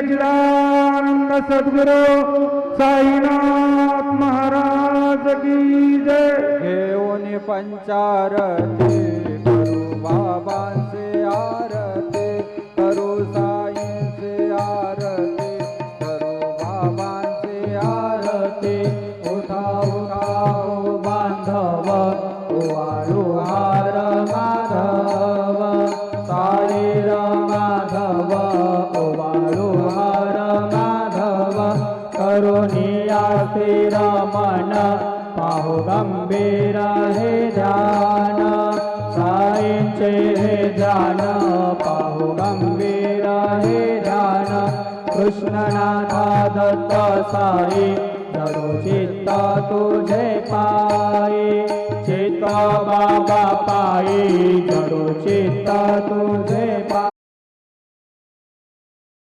सच्चिदानंद सद्गुरु साईनाथ महाराज की जय। घेऊन पंचारती करू बाबांचे आरती, करू साईंचे आरती, करू बाबांचे आरती। उठा उठा ओ बांधव, ओवाळू हार माधव, साईर माधव, ओवाळू हार माधव। करुणी आस्थिर मन, पाहू गंभीर हे ध्यान, साईंचे हे ध्यान, पाहू गंभीर हे ध्यान। कृष्णनाथा दत्त साई, जडू चित्त तुझे पायी, चित्त बाबा पायी, जडू चित्त तुझे पायी।